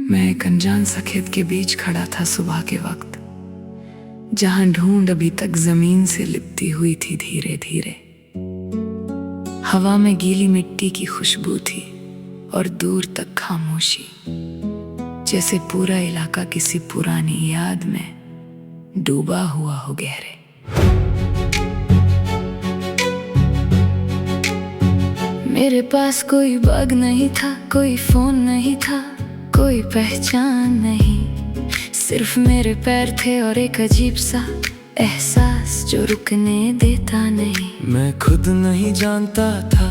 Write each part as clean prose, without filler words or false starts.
मैं एक अनजान सा खेत के बीच खड़ा था सुबह के वक्त, जहां ढूंढ अभी तक जमीन से लिपटी हुई थी। धीरे धीरे हवा में गीली मिट्टी की खुशबू थी और दूर तक खामोशी, जैसे पूरा इलाका किसी पुरानी याद में डूबा हुआ हो गहरे। मेरे पास कोई बैग नहीं था, कोई फोन नहीं था, कोई पहचान नहीं, सिर्फ मेरे पैर थे और एक अजीब सा एहसास जो रुकने देता नहीं। मैं खुद नहीं जानता था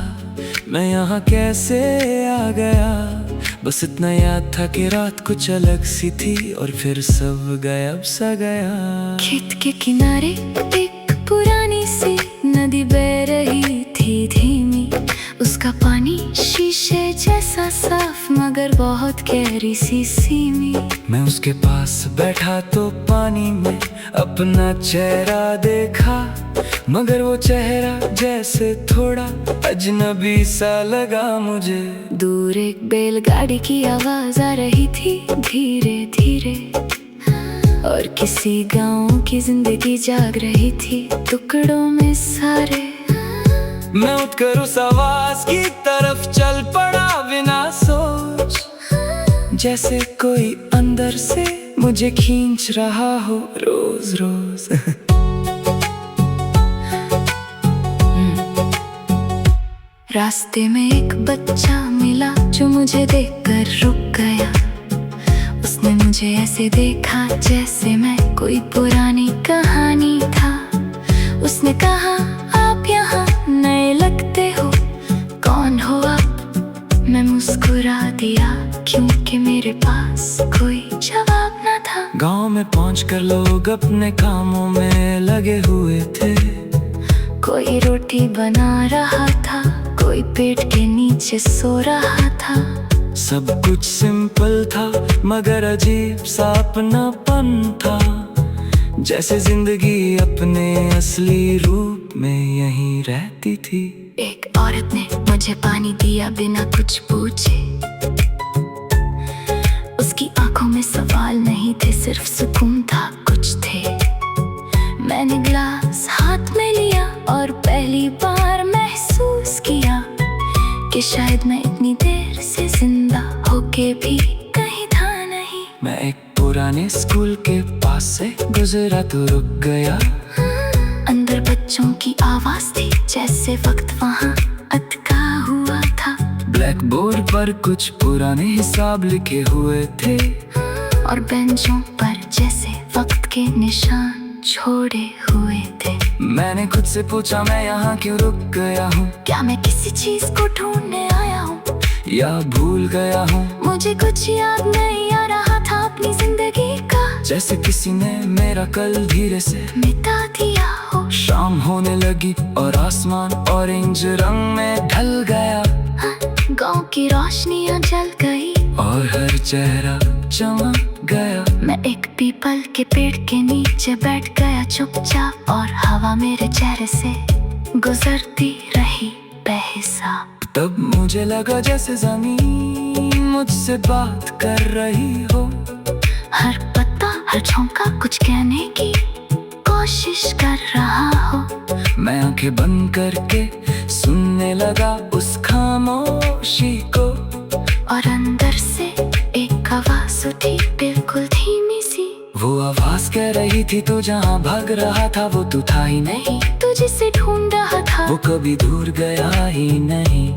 मैं यहाँ कैसे आ गया, बस इतना याद था कि रात कुछ अलग सी थी और फिर सब गायब सा गया। खेत के किनारे एक पुरानी सी नदी बह रही थी धीमी, उसका पानी शीशे जैसा साफ मगर बहुत गहरी सी सीमी। मैं उसके पास बैठा तो पानी में अपना चेहरा देखा, मगर वो चेहरा जैसे थोड़ा अजनबी सा लगा मुझे। दूर एक बैलगाड़ी की आवाज आ रही थी धीरे धीरे, और किसी गांव की जिंदगी जाग रही थी टुकड़ों में सारे। मैं उठकर उस आवाज की तरफ चल पड़ा बिना सोच, जैसे कोई अंदर से मुझे खींच रहा हो रोज रोज। रास्ते में एक बच्चा मिला जो मुझे देखकर रुक गया। उसने मुझे ऐसे देखा जैसे मैं कोई पुरानी कहानी था। उसने कहा, आप यहाँ नए लगते हो, कौन हो आप? मैं मुस्कुरा दिया क्योंकि मेरे पास कोई जवाब न था। गांव में पहुंचकर लोग अपने कामों में लगे हुए थे। कोई रोटी बना रहा था, कोई पेट के नीचे सो रहा था। सब कुछ सिंपल था मगर अजीब सा अपनापन था, जैसे जिंदगी अपने असली रूप में यहीं रहती थी। एक औरत ने मुझे पानी दिया बिना कुछ पूछे। उसकी आंखों में सवाल नहीं थे, सिर्फ सुकून था कुछ थे। मैंने गिलास हाथ में लिया और पहली बार महसूस किया कि शायद मैं इतनी देर से जिंदा होके भी कहीं था नहीं। मैं एक पुराने स्कूल के पास से गुजरा तो रुक गया। अंदर बच्चों की आवाज थी जैसे वक्त वहाँ अटका हुआ था। ब्लैक बोर्ड पर कुछ पुराने हिसाब लिखे हुए थे, और बेंचों पर जैसे वक्त के निशान छोड़े हुए थे। मैंने खुद से पूछा, मैं यहाँ क्यों रुक गया हूँ? क्या मैं किसी चीज को ढूंढने आया हूँ या भूल गया हूँ? मुझे कुछ याद नहीं आ रहा था अपनी जिंदगी का, जैसे किसी ने मेरा कल धीरे से मिटा दिया हो। शाम होने लगी और आसमान ऑरेंज रंग में ढल गया। गांव की रोशनियां जल गई और हर चेहरा चमक गया। मैं एक पीपल के पेड़ के नीचे बैठ गया चुपचाप, और हवा मेरे चेहरे से गुजरती रही बेहिसाब। तब मुझे लगा जैसे जमीन मुझसे बात कर रही हो। हर पत्ता हर झोंका कुछ कहने की कोशिश कर रहा हो। मैं आंखें बंद करके सुनने लगा उस खामोशी को, और अंदर से एक आवाज उठी बिल्कुल धीमी सी। वो आवाज कह रही थी, तू जहाँ भाग रहा था वो तू था ही नहीं। तू जिसे ढूंढ रहा था वो कभी दूर गया ही नहीं।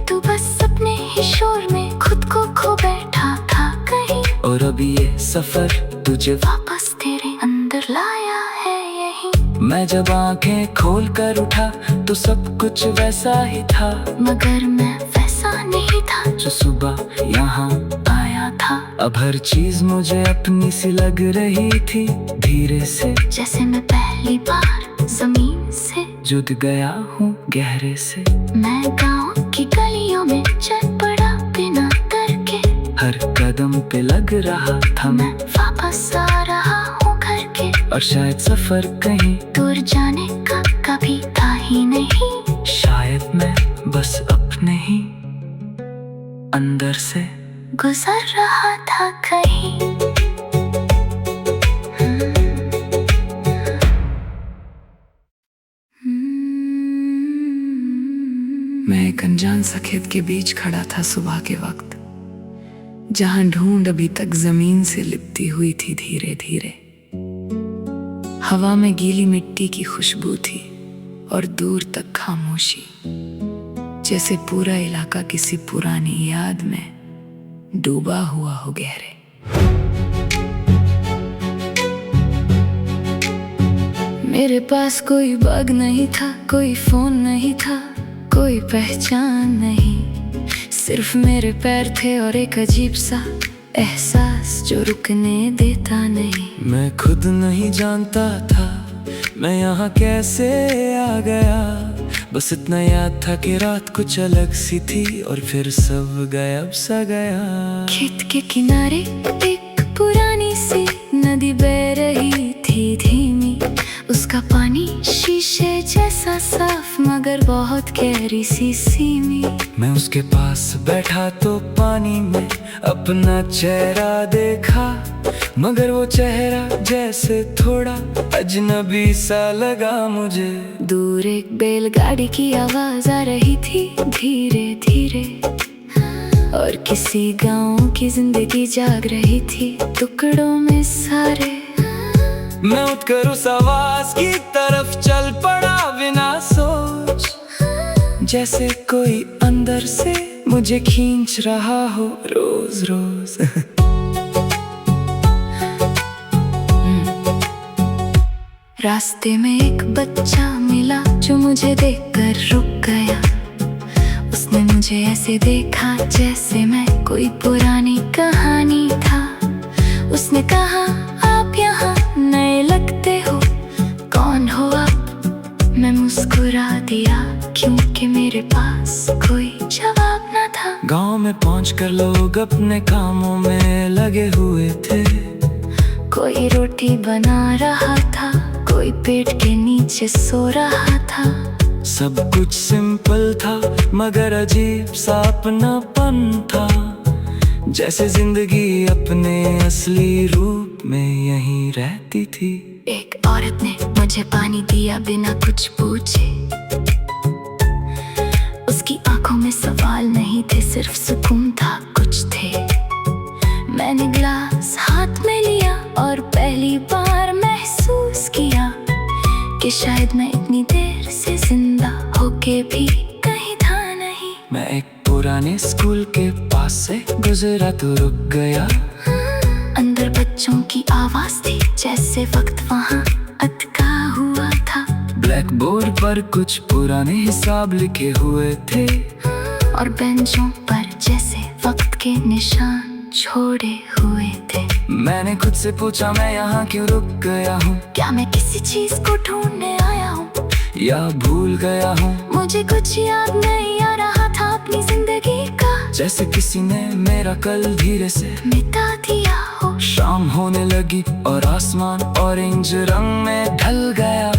तू बस अपने ही शोर में खुद को खो बैठा था कहीं, और अभी ये सफर तुझे वापस तेरे अंदर लाया है यहीं। मैं जब आंखें खोल कर उठा तो सब कुछ वैसा ही था, मगर मैं वैसा नहीं था जो सुबह यहाँ आया था। अब हर चीज मुझे अपनी सी लग रही थी धीरे से, जैसे मैं पहली बार जमीन से जुड़ गया हूँ गहरे से। मैं गांव की गलियों में चल पड़ा बिना डर के। हर कदम पे लग रहा था मैं वापस आ रहा हूँ घर के, और शायद सफर कहीं दूर जाने का कभी था ही नहीं। शायद मैं बस अपने ही अंदर से गुजर रहा था कहीं। मैं एक अनजान सा खेत के बीच खड़ा था सुबह के वक्त, जहां ढूंढ अभी तक जमीन से लिपटी हुई थी धीरे धीरे। हवा में गीली मिट्टी की खुशबू थी और दूर तक खामोशी, जैसे पूरा इलाका किसी पुरानी याद में डूबा हुआ हो गहरे। मेरे पास कोई बैग नहीं था, कोई फोन नहीं था, कोई पहचान नहीं, सिर्फ मेरे पैर थे और एक अजीब सा एहसास जो रुकने देता नहीं। मैं खुद नहीं जानता था मैं यहाँ कैसे आ गया, बस इतना याद था कि रात कुछ अलग सी थी और फिर सब गायब सा गया। खेत के किनारे एक पुरानी सी नदी बह रही थी धीमी, उसका पानी शीशे जैसा साफ मगर बहुत गहरी सी सीमी। मैं उसके पास बैठा तो पानी में अपना चेहरा देखा, मगर वो चेहरा जैसे थोड़ा अजनबी सा लगा मुझे। दूर एक बैलगाड़ी की आवाज आ रही थी धीरे धीरे, और किसी गांव की जिंदगी जाग रही थी टुकड़ों में सारे। मैं उठकर उस आवाज की तरफ चल पड़ा बिना सोच, जैसे कोई अंदर से मुझे खींच रहा हो रोज रोज। रास्ते में एक बच्चा मिला जो मुझे देखकर रुक गया। उसने मुझे ऐसे देखा जैसे मैं कोई पुरानी कहानी था। उसने कहा, आप यहाँ नए लगते हो, कौन हो आप? मैं मुस्कुरा दिया क्योंकि मेरे पास कोई जवाब न था। गांव में पहुंचकर लोग अपने कामों में लगे हुए थे। कोई रोटी बना रहा था, कोई पेट के नीचे सो रहा था। सब कुछ सिंपल था मगर अजीब सा अपनापन था, जैसे जिंदगी अपने असली रूप में यहीं रहती थी। एक औरत ने मुझे पानी दिया बिना कुछ पूछे। उसकी आंखों में सवाल नहीं थे, सिर्फ सुकून था कुछ थे। मैंने गिलास हाथ में लिया और पहली बार महसूस किया कि शायद मैं इतनी देर से जिंदा होके भी कहीं था नहीं। मैं एक पुराने स्कूल के पास से गुजरा तो रुक गया। अंदर बच्चों की आवाज थी जैसे वक्त वहाँ अटका हुआ था। ब्लैक बोर्ड पर कुछ पुराने हिसाब लिखे हुए थे, और बेंचों पर जैसे वक्त के निशान छोड़े हुए थे। मैंने खुद से पूछा, मैं यहाँ क्यों रुक गया हूँ? क्या मैं किसी चीज को ढूंढने आया हूँ या भूल गया हूँ? मुझे कुछ याद नहीं आ रहा था अपनी जिंदगी का, जैसे किसी ने मेरा कल धीरे से मिटा दिया हो। शाम होने लगी और आसमान ऑरेंज रंग में ढल गया।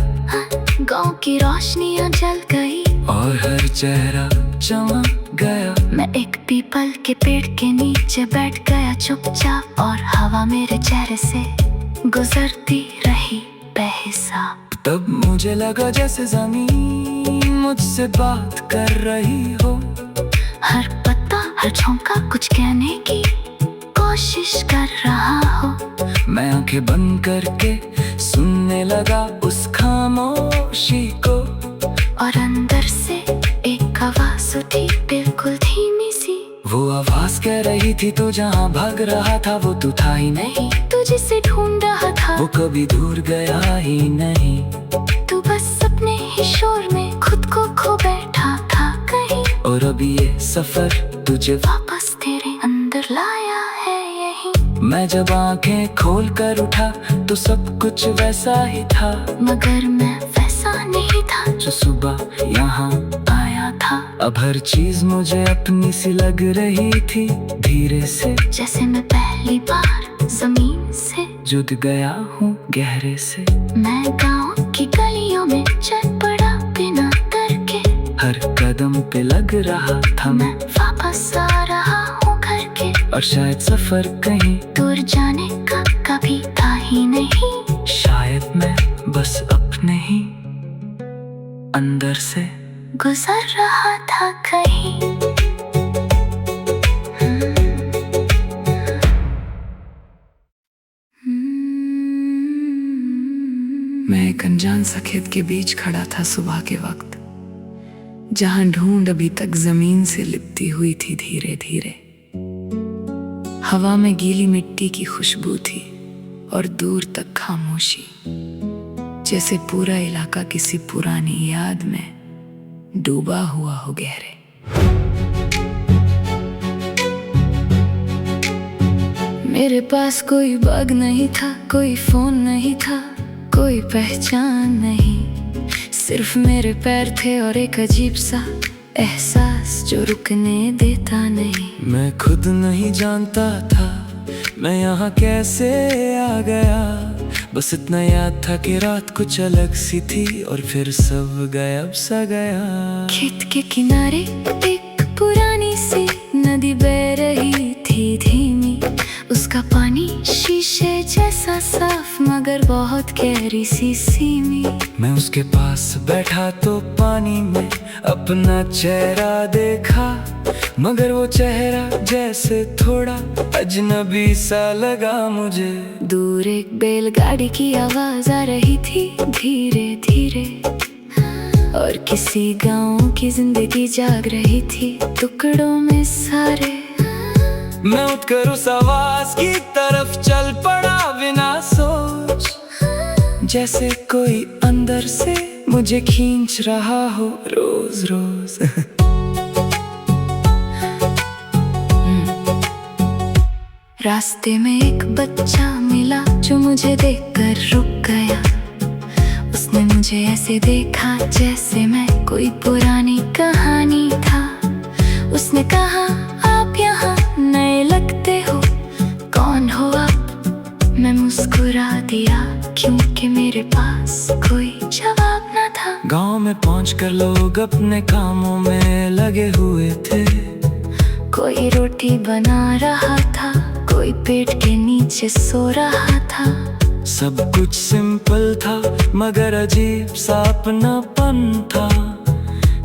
गांव की रोशनियां जल गई और हर चेहरा चमक गया। मैं एक पीपल के पेड़ के नीचे बैठ गया चुपचाप, और हवा मेरे चेहरे से गुजरती रही बेहिसाब। तब मुझे लगा जैसे जमीन मुझसे बात कर रही हो। हर पत्ता हर झोंका कुछ कहने की कोशिश कर रहा हो। मैं आंखें बंद करके सुनने लगा उस खामोशी को, और अंदर से एक आवाज उठी बिल्कुल धीमी सी। वो आवाज कह रही थी, तू जहाँ भाग रहा था वो तू था ही नहीं। तू जिसे ढूंढ रहा था वो कभी दूर गया ही नहीं। तू बस अपने ही शोर में खुद को खो बैठा था कहीं। और अभी ये सफर तुझे वापस तेरे अंदर लाया है यहीं। मैं जब आंखें खोल कर उठा तो सब कुछ वैसा ही था, मगर मैं वैसा नहीं था जो सुबह यहाँ आया था। अब हर चीज मुझे अपनी सी लग रही थी धीरे से, जैसे मैं पहली बार जमीन से जुड़ गया हूँ गहरे से। मैं गांव की गलियों में चल पड़ा बिना डर के। हर कदम पे लग रहा था मैं वापस आ रहा हूँ घर के। और शायद सफर कहीं दूर जाने का कभी था ही नहीं। शायद मैं बस अपने ही अंदर से गुजर रहा था कहीं। मैं एक अनजान सा खेत के बीच खड़ा था सुबह के वक्त, जहां ढूंढ अभी तक जमीन से लिपटी हुई थी धीरे धीरे। हवा में गीली मिट्टी की खुशबू थी और दूर तक खामोशी, जैसे पूरा इलाका किसी पुरानी याद में डूबा हुआ हो गहरे। मेरे पास कोई बैग नहीं था, कोई फोन नहीं था, कोई पहचान नहीं, सिर्फ मेरे पैर थे और एक अजीब सा एहसास जो रुकने देता नहीं। मैं खुद नहीं जानता था मैं यहाँ कैसे आ गया, बस इतना याद था कि रात कुछ अलग सी थी और फिर सब गायब सा गया। खेत के किनारे एक पुरानी सी नदी बह रही थी धीमी, उसका पानी शीशे जैसा साफ मगर बहुत गहरी सी सीमी। मैं उसके पास बैठा तो पानी में अपना चेहरा देखा, मगर वो चेहरा जैसे थोड़ा अजनबी सा लगा मुझे। दूर एक बैलगाड़ी की आवाज आ रही थी धीरे धीरे, और किसी गांव की जिंदगी जाग रही थी टुकड़ों में सारे। मैं उठकर उस आवाज की तरफ चल पड़ा बिना सोच, जैसे कोई अंदर से मुझे खींच रहा हो रोज रोज। रास्ते में एक बच्चा मिला जो मुझे देखकर रुक गया। उसने मुझे ऐसे देखा जैसे मैं कोई पुरानी कहानी था। उसने कहा, आप यहाँ नए लगते हो, कौन हो आप? मैं मुस्कुरा दिया क्योंकि मेरे पास कोई जवाब न था। गांव में पहुंचकर लोग अपने कामों में लगे हुए थे। कोई रोटी बना रहा था, कोई पेट के नीचे सो रहा था। सब कुछ सिंपल था मगर अजीब सा अपनापन था,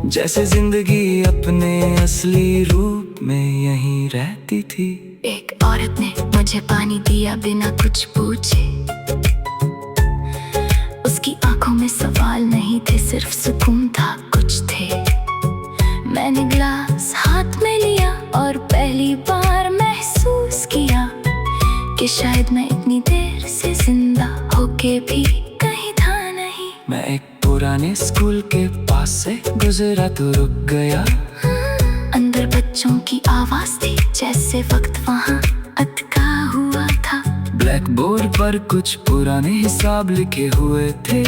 जैसे जिंदगी अपने असली रूप में यहीं रहती थी। एक औरत ने मुझे पानी दिया बिना कुछ पूछे। उसकी आंखों में सवाल नहीं थे, सिर्फ सुकून था कुछ थे। मैंने गिलास हाथ में लिया और पहली बार महसूस किया कि शायद मैं इतनी देर से जिंदा होके भी कहीं था नहीं। मैं एक पुराने स्कूल के पास से गुजरा तो रुक गया। अंदर बच्चों की आवाज थी जैसे वक्त वहाँ अटका हुआ था। ब्लैक बोर्ड पर कुछ पुराने हिसाब लिखे हुए थे,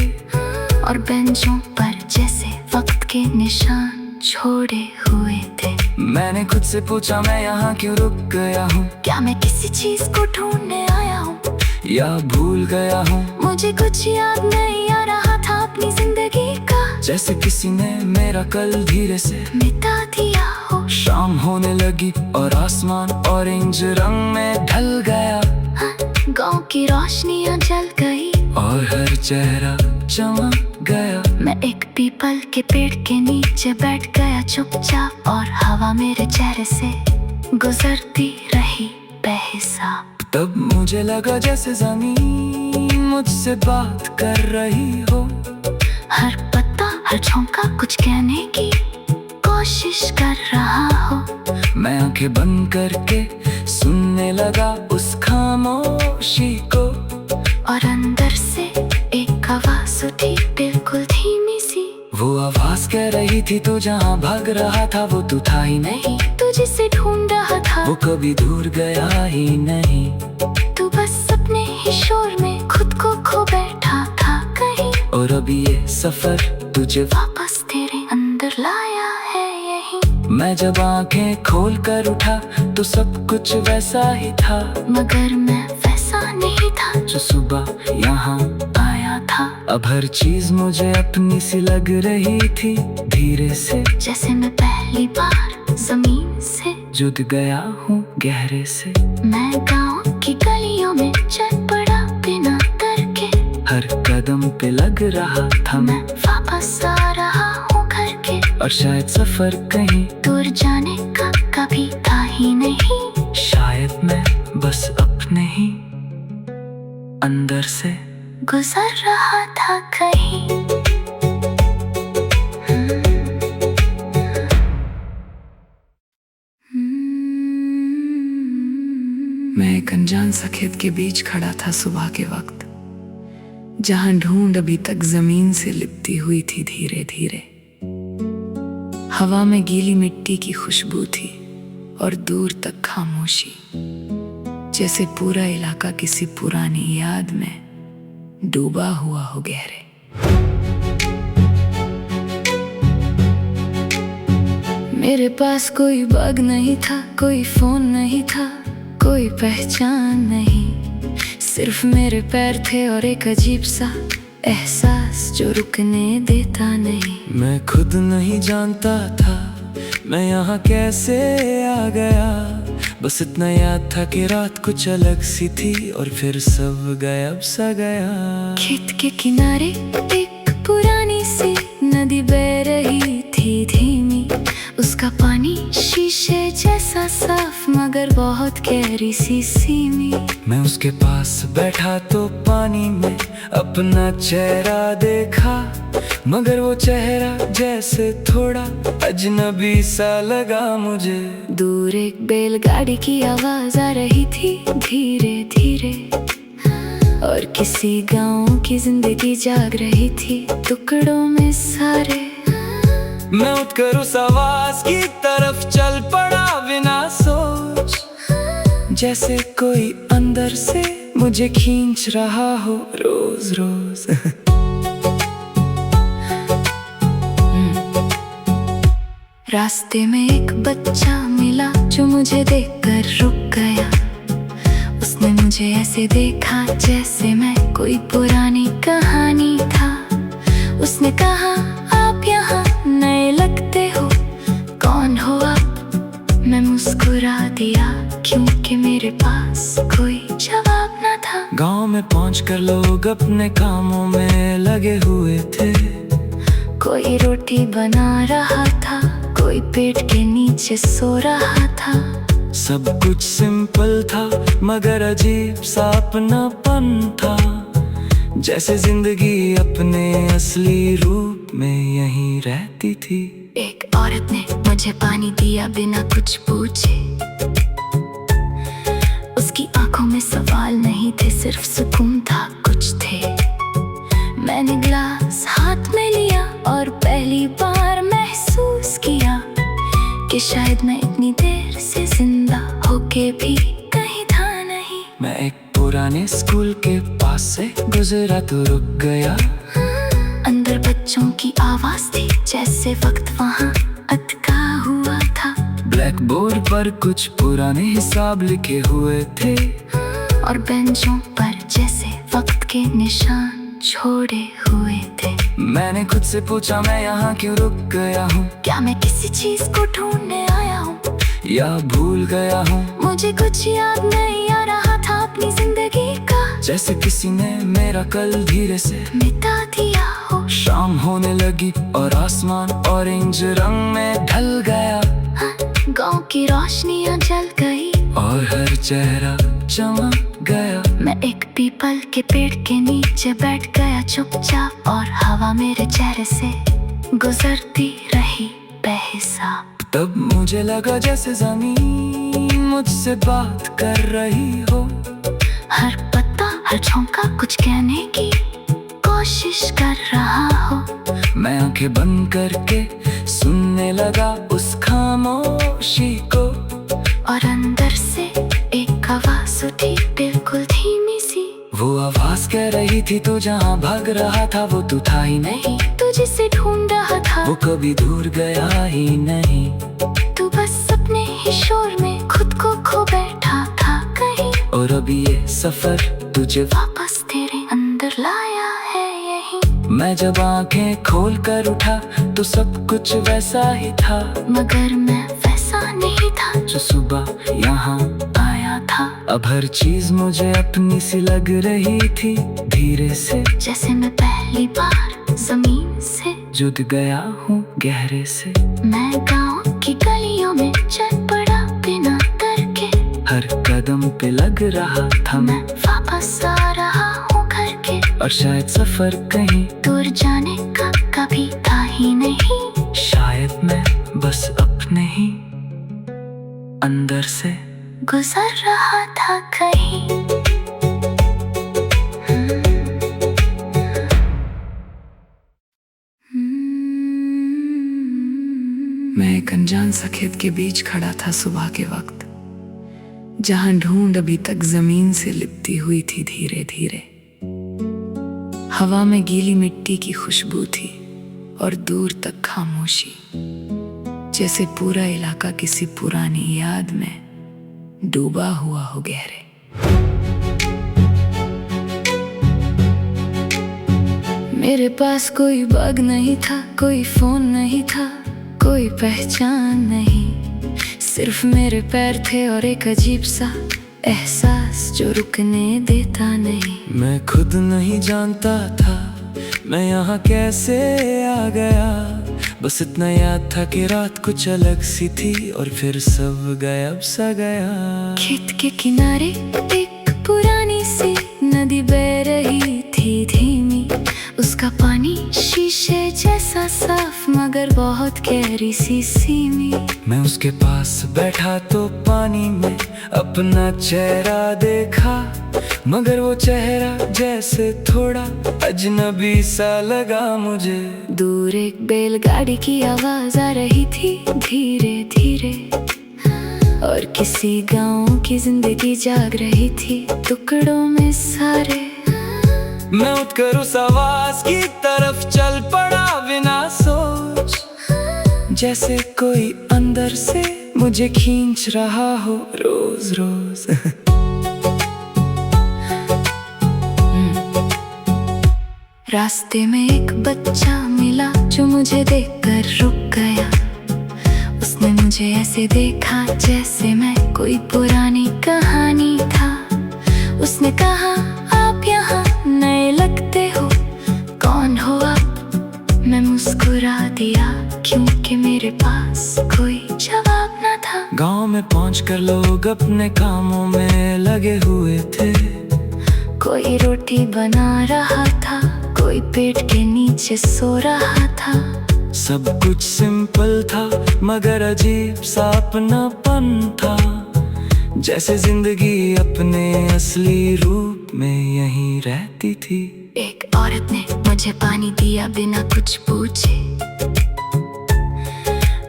और बेंचों पर जैसे वक्त के निशान छोड़े हुए थे। मैंने खुद से पूछा, मैं यहाँ क्यों रुक गया हूँ? क्या मैं किसी चीज को ढूंढने आया हूँ या भूल गया हूँ? मुझे कुछ याद नहीं आ रहा था अपनी जिंदगी का, जैसे किसी ने मेरा कल धीरे से मिटा दिया हो। शाम होने लगी और आसमान ऑरेंज रंग में ढल गया। गांव की रोशनियां जल गई और हर चेहरा चमक गया। मैं एक पीपल के पेड़ के नीचे बैठ गया चुपचाप, और हवा मेरे चेहरे से गुजरती रही बेहिसाब। तब मुझे लगा जैसे जमीन मुझसे बात कर रही हो। हर पत्ता हर झोंका कुछ कहने की कोशिश कर रहा हो। मैं आंखें बंद करके सुनने लगा उस खामोशी को, और अंदर से एक आवाज उठी बिल्कुल धीमी सी। वो आवाज कह रही थी, तू जहाँ भाग रहा था वो तू था ही नहीं। तू जिसे ढूंढ रहा था वो कभी दूर गया ही नहीं। तू बस अपने ही शोर में खुद को खो बैठा था कहीं, और अभी ये सफर तुझे वापस तेरे अंदर लाया है यहीं। मैं जब आंखें खोल कर उठा तो सब कुछ वैसा ही था, मगर मैं वैसा नहीं था जो सुबह यहाँ आया था। अब हर चीज मुझे अपनी सी लग रही थी धीरे से, जैसे मैं पहली बार जमीन से जुड़ गया हूँ गहरे से। मैं गाँव की गलियों में चल पड़ा बिना डर के। हर कदम पे लग रहा था मैं वापस आ रहा हूँ घर के। और शायद सफर कहीं दूर जाने का कभी था ही नहीं। शायद मैं बस अपने ही अंदर से गुजर रहा था कहीं। मैं एक अनजान सा खेत के बीच खड़ा था सुबह के वक्त, जहां ढूंढ अभी तक जमीन से लिपटी हुई थी धीरे धीरे। हवा में गीली मिट्टी की खुशबू थी और दूर तक खामोशी, जैसे पूरा इलाका किसी पुरानी याद में डूबा हुआ हो गहरे। मेरे पास कोई बैग नहीं था, कोई फोन नहीं था, कोई पहचान नहीं, सिर्फ मेरे पैर थे और एक अजीब सा एहसास जो रुकने देता नहीं। मैं खुद नहीं जानता था मैं यहाँ कैसे आ गया, बस इतना याद था कि रात कुछ अलग सी थी और फिर सब गायब सा गया। खेत के किनारे एक पुरानी सी नदी बह रही थी धीमी, उसका पानी शीशे जैसा साफ मगर बहुत गहरी सी सीमी। मैं उसके पास बैठा तो पानी में अपना चेहरा देखा, मगर वो चेहरा जैसे थोड़ा अजनबी सा लगा मुझे। दूर एक बैलगाड़ी की आवाज आ रही थी धीरे धीरे, और किसी गांव की जिंदगी जाग रही थी टुकड़ों में सारे। मैं उठकर उस आवाज की तरफ चल पड़ा बिना सोच, जैसे कोई अंदर से मुझे खींच रहा हो रोज रोज। रास्ते में एक बच्चा मिला जो मुझे देखकर रुक गया। उसने मुझे ऐसे देखा जैसे मैं कोई पुरानी कहानी था। उसने कहा, आप यहाँ नए लगते हो, कौन हो आप? मैं मुस्कुरा दिया क्योंकि मेरे पास कोई जवाब न था। गांव में पहुंचकर लोग अपने कामों में लगे हुए थे। कोई रोटी बना रहा था, कोई पेट के नीचे सो रहा था। सब कुछ सिंपल था मगर अजीब सा अपनापन था, जैसे जिंदगी अपने असली रूप में यहीं रहती थी। एक औरत ने मुझे पानी दिया बिना कुछ पूछे। उसकी आंखों में सवाल नहीं थे, सिर्फ सुकून था कुछ थे। मैंने गिलास हाथ में लिया और पहली बार महसूस किया कि शायद मैं इतनी देर से जिंदा होके भी कहीं था नहीं। मैं एक पुराने स्कूल के पास से गुजरा तो रुक गया। अंदर बच्चों की आवाज थी जैसे वक्त वहाँ अटका हुआ था। ब्लैक बोर्ड पर कुछ पुराने हिसाब लिखे हुए थे, और बेंचों पर जैसे वक्त के निशान छोड़े हुए थे। मैंने खुद से पूछा, मैं यहाँ क्यों रुक गया हूँ? क्या मैं किसी चीज को ढूंढने आया हूँ या भूल गया हूँ? मुझे कुछ याद नहीं आ रहा था अपनी जिंदगी का, जैसे किसी ने मेरा कल धीरे से मिटा दिया हो। शाम होने लगी और आसमान ऑरेंज रंग में ढल गया। गांव की रोशनियां जल गई और हर चेहरा चमक गया। मैं एक पीपल के पेड़ के नीचे बैठ गया चुपचाप, और हवा मेरे चेहरे से गुजरती रही बेहिसाब। तब मुझे लगा जैसे जमीन मुझसे बात कर रही हो। हर पत्ता हर झोंका कुछ कहने की कोशिश कर रहा हो। मैं आंखें बंद करके सुनने लगा उस खामोशी को, और अंदर से एक आवाज उठी बिल्कुल धीमी सी। वो आवाज कह रही थी, तू जहाँ भाग रहा था वो तू था ही नहीं। तू जिसे ढूंढ रहा था वो कभी दूर गया ही नहीं। तू बस अपने ही शोर में खुद को खो बैठा था कहीं। और अभी ये सफर तुझे वापस तेरे अंदर लाया है यहीं। मैं जब आंखें खोल कर उठा तो सब कुछ वैसा ही था, मगर मैं वैसा नहीं था जो सुबह यहाँ आया था। अब हर चीज मुझे अपनी सी लग रही थी। धीरे से जैसे मैं पहली बार जमीन से जुड़ गया हूँ गहरे से। मैं गाँव की गलियों में चल पड़ा बिना डर के। हर कदम पे लग रहा था मैं वापस आ रहा हूँ घर के। और शायद सफर कहीं दूर जाने का कभी था ही नहीं। शायद मैं बस अपने ही अंदर से गुजर रहा था कहीं। मैं एक अनजान सा खेत के बीच खड़ा था सुबह के वक्त, जहां ढूंढ अभी तक जमीन से लिपटी हुई थी धीरे धीरे। हवा में गीली मिट्टी की खुशबू थी और दूर तक खामोशी, जैसे पूरा इलाका किसी पुरानी याद में डूबा हुआ हो गहरे। मेरे पास कोई बैग नहीं था, कोई फोन नहीं था, कोई पहचान नहीं। सिर्फ मेरे पैर थे और एक अजीब सा एहसास जो रुकने देता नहीं। मैं खुद नहीं जानता था मैं यहाँ कैसे आ गया। बस इतना याद था कि रात कुछ अलग सी थी और फिर सब गायब सा गया। खेत के किनारे एक पुरानी सी नदी बह रही थी धीमी। उसका पानी शीशे जैसा साफ मगर बहुत गहरी सी सीमी। मैं उसके पास बैठा तो पानी में अपना चेहरा देखा, मगर वो चेहरा जैसे थोड़ा अजनबी सा लगा मुझे। दूर एक बैलगाड़ी की आवाज आ रही थी धीरे धीरे, और किसी गांव की जिंदगी जाग रही थी टुकड़ों में सारे। मैं उठकर उस आवाज की तरफ चल पड़ा बिना सोच, जैसे कोई अंदर से मुझे खींच रहा हो रोज रोज। रास्ते में एक बच्चा मिला जो मुझे देखकर रुक गया। उसने मुझे ऐसे देखा जैसे मैं कोई पुरानी कहानी था। उसने कहा, आप यहाँ नए लगते हो, कौन हो आप? मैं मुस्कुरा दिया क्योंकि मेरे पास कोई जवाब न था। गांव में पहुंचकर लोग अपने कामों में लगे हुए थे। कोई रोटी बना रहा था, कोई पेट के नीचे सो रहा था। सब कुछ सिंपल था मगर अजीब सा अपनापन था, जैसे जिंदगी अपने असली रूप में यहीं रहती थी। एक औरत ने मुझे पानी दिया बिना कुछ पूछे।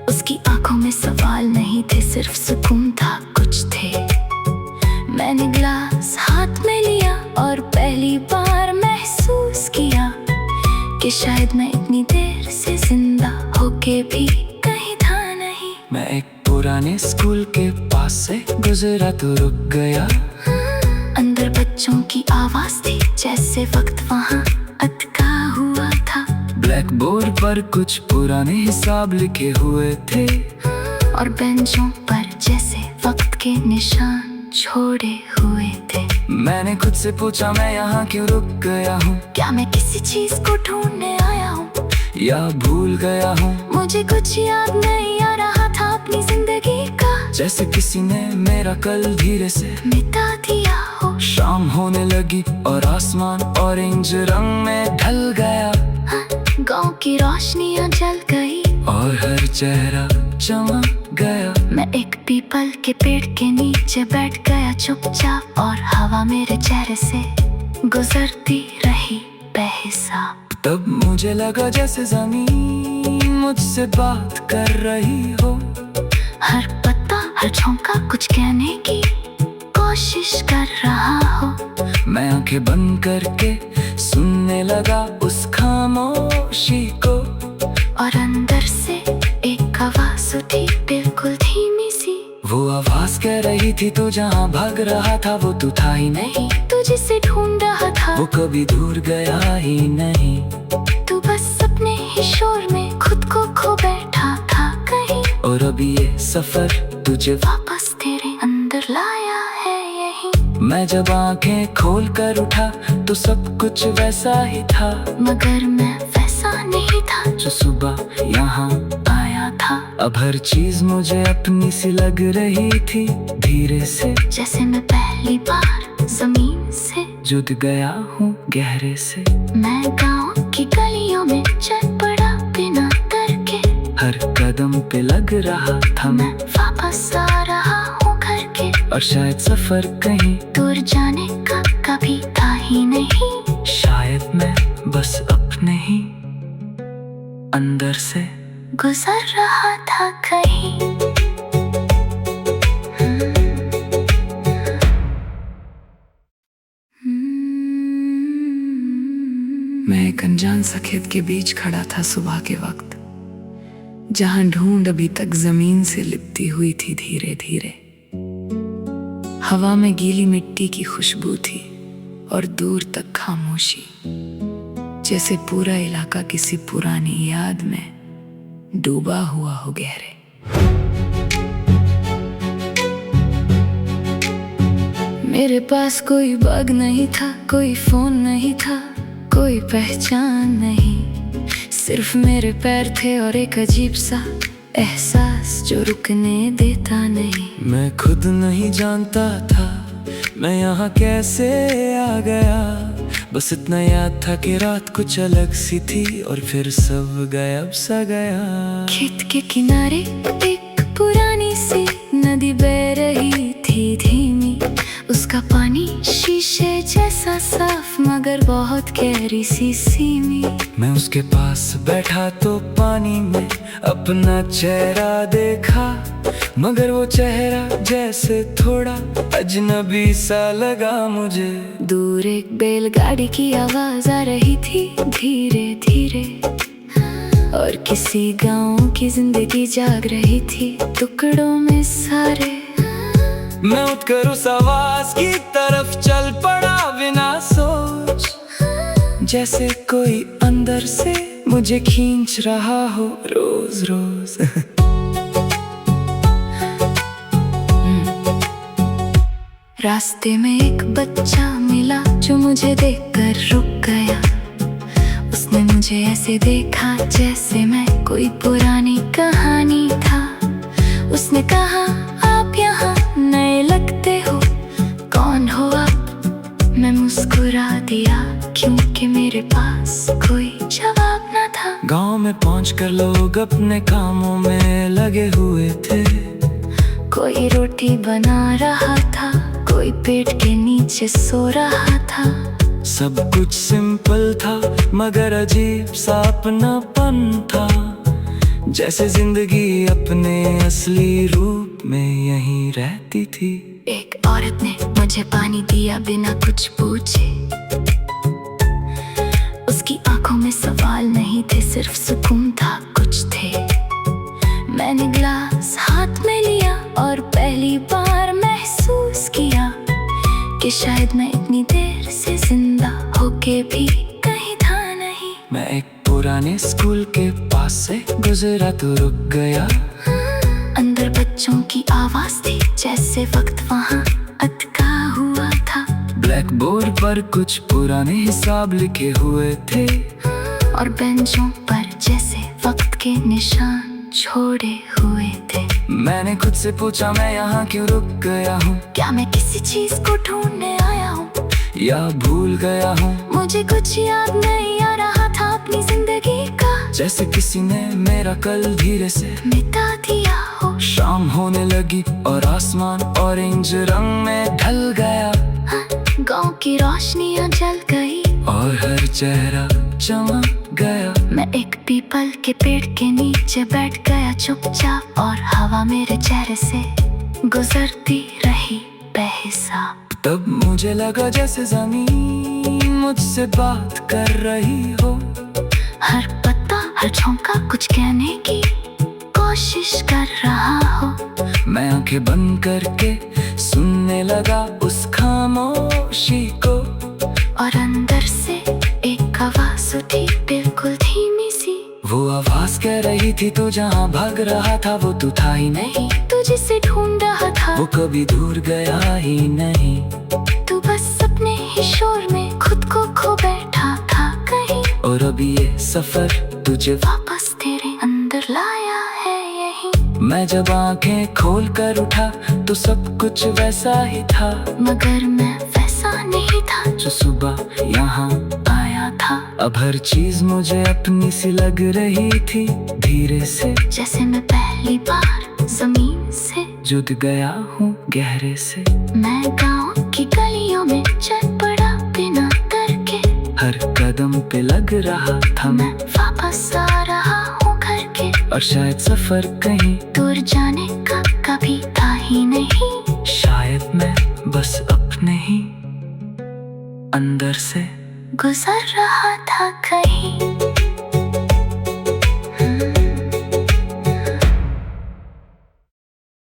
उसकी आंखों में सवाल नहीं थे, सिर्फ सुकून था कुछ थे। मैंने गिलास हाथ में लिया और पहली बार महसूस किया कि शायद मैं इतनी देर से जिंदा होके भी कहीं था नहीं। मैं एक पुराने स्कूल के पास से गुजरा तो रुक गया। अंदर बच्चों की आवाज थी जैसे वक्त वहाँ अटका हुआ था। ब्लैक बोर्ड पर कुछ पुराने हिसाब लिखे हुए थे, और बेंचों पर जैसे वक्त के निशान छोड़े हुए थे। मैंने खुद से पूछा, मैं यहाँ क्यों रुक गया हूँ? क्या मैं किसी चीज को ढूंढने आया हूँ या भूल गया हूँ? मुझे कुछ याद नहीं आ रहा था अपनी जिंदगी का, जैसे किसी ने मेरा कल धीरे से मिटा दिया हो। शाम होने लगी और आसमान ऑरेंज रंग में ढल गया। गांव की रोशनियां जल गई और हर चेहरा चमक गया। मैं एक पीपल के पेड़ के नीचे बैठ गया चुपचाप, और हवा मेरे चेहरे से गुजरती रही बेहिसाब। तब मुझे लगा जैसे जमीन मुझसे बात कर रही हो। हर पत्ता हर झोंका कुछ कहने की कोशिश कर रहा हो। मैं आंखें बंद करके सुनने लगा उस खामोशी को, और अंदर से एक आवाज उठी बिल्कुल धीमी सी। वो आवाज कह रही थी, तू जहाँ भाग रहा था वो तू था ही नहीं। तू जिसे ढूंढ रहा था वो कभी दूर गया ही नहीं। तू बस अपने ही शोर में खुद को खो बैठा था कहीं, और अभी ये सफर तुझे वापस लाया है यही। मैं जब आंखें खोल कर उठा तो सब कुछ वैसा ही था, मगर मैं वैसा नहीं था जो सुबह यहाँ आया था। अब हर चीज मुझे अपनी सी लग रही थी, धीरे से जैसे मैं पहली बार जमीन से जुड़ गया हूँ गहरे से। मैं गाँव की गलियों में चल पड़ा बिना डर के, हर कदम पे लग रहा था मैं वापस आ रहा हूँ घर के। और शायद सफर कहीं दूर जाने का कभी था ही नहीं, शायद मैं बस अपने ही अंदर से गुजर रहा था कहीं। मैं एक अनजान सा खेत के बीच खड़ा था सुबह के वक्त, जहां ढूंढ अभी तक जमीन से लिपटी हुई थी धीरे धीरे। हवा में गीली मिट्टी की खुशबू थी और दूर तक खामोशी, जैसे पूरा इलाका किसी पुरानी याद में डूबा हुआ हो गहरे। मेरे पास कोई बैग नहीं था, कोई फोन नहीं था, कोई पहचान नहीं, सिर्फ मेरे पैर थे और एक अजीब सा एहसास जो रुकने देता नहीं। मैं खुद नहीं जानता था मैं यहाँ कैसे आ गया, बस इतना याद था कि रात कुछ अलग सी थी और फिर सब गायब सा गया। खेत के किनारे एक पुरानी सी नदी बह रही थी धीमी, उसका पानी शीशे जैसा साफ मगर बहुत गहरी सी सीमी। मैं उसके पास बैठा तो पानी में अपना चेहरा देखा, मगर वो चेहरा जैसे थोड़ा अजनबी सा लगा मुझे। दूर एक बैलगाड़ी की आवाज आ रही थी धीरे धीरे, और किसी गांव की जिंदगी जाग रही थी टुकड़ों में सारे। मैं उठकर उस आवाज की तरफ चल पड़ा बिना सोच, जैसे कोई अंदर से मुझे खींच रहा हो रोज रोज। रास्ते में एक बच्चा मिला जो मुझे देखकर रुक गया, उसने मुझे ऐसे देखा जैसे मैं कोई पुरानी कहानी था। उसने कहा आप यहाँ नए लगते हो, कौन हो आप? मैं मुस्कुरा दिया क्योंकि मेरे पास कोई जवाब न था। गांव में पहुंचकर लोग अपने कामों में लगे हुए थे, कोई रोटी बना रहा था, कोई पेट के नीचे सो रहा था। सब कुछ सिंपल था मगर अजीब सा अपनापन था, जैसे जिंदगी अपने असली रूप में यहीं रहती थी। एक औरत ने मुझे पानी दिया बिना कुछ पूछे, उसकी आंखों में सवाल नहीं थे सिर्फ सुकून था कुछ थे। मैंने गिलास हाथ में लिया और पहली बार महसूस किया कि शायद मैं इतनी देर से जिंदा होके भी कहीं था नहीं। मैं एक पुराने स्कूल के पास से गुजरा तो रुक गया, अंदर बच्चों की आवाज थी जैसे वक्त वहाँ अटका हुआ था। ब्लैक बोर्ड पर कुछ पुराने हिसाब लिखे हुए थे, और बेंचों पर जैसे वक्त के निशान छोड़े हुए थे। मैंने खुद से पूछा मैं यहाँ क्यों रुक गया हूँ, क्या मैं किसी चीज को ढूंढने आया हूँ या भूल गया हूँ? मुझे कुछ याद नहीं आ रहा था अपनी जिंदगी का, जैसे किसी ने मेरा कल धीरे से मिटा दिया हो। शाम होने लगी और आसमान ऑरेंज रंग में ढल गया, गांव की रोशनियां जल गई और हर चेहरा चमक गया। मैं एक पीपल के पेड़ के नीचे बैठ गया चुपचाप, और हवा मेरे चेहरे से गुजरती रही बेहिसाब। तब मुझे लगा जैसे जमीन मुझसे बात कर रही हो, हर पत्ता हर झोंका कुछ कहने की कोशिश कर रहा हो। मैं आंखें बंद करके सुनने लगा उस खामोशी को, और अंदर से एक आवाज उठी बिल्कुल धीमी सी। वो आवाज कह रही थी तू जहाँ भाग रहा था वो तू था ही नहीं। तुझे जिसे ढूंढ रहा था वो कभी दूर गया ही नहीं। तू बस अपने ही शोर में खुद को खो बैठा था कहीं, और अब ये सफर तुझे वापस तेरे अंदर लाया है यही। मैं जब आंखें खोल कर उठा तो सब कुछ वैसा ही था, मगर मैं वैसा नहीं था जो सुबह यहाँ आया था। अब हर चीज मुझे अपनी सी लग रही थी, धीरे से जैसे मैं पहली बार जमीन से जुड़ गया हूँ गहरे से। मैं गाँव की गलियों में चल पड़ा बिना डर के, हर कदम पे लग रहा था मैं वापस आ रहा हूँ घर के। और शायद सफर कहीं दूर जाने का कभी था ही नहीं, शायद मैं बस अपने ही अंदर से गुजर रहा था कहीं।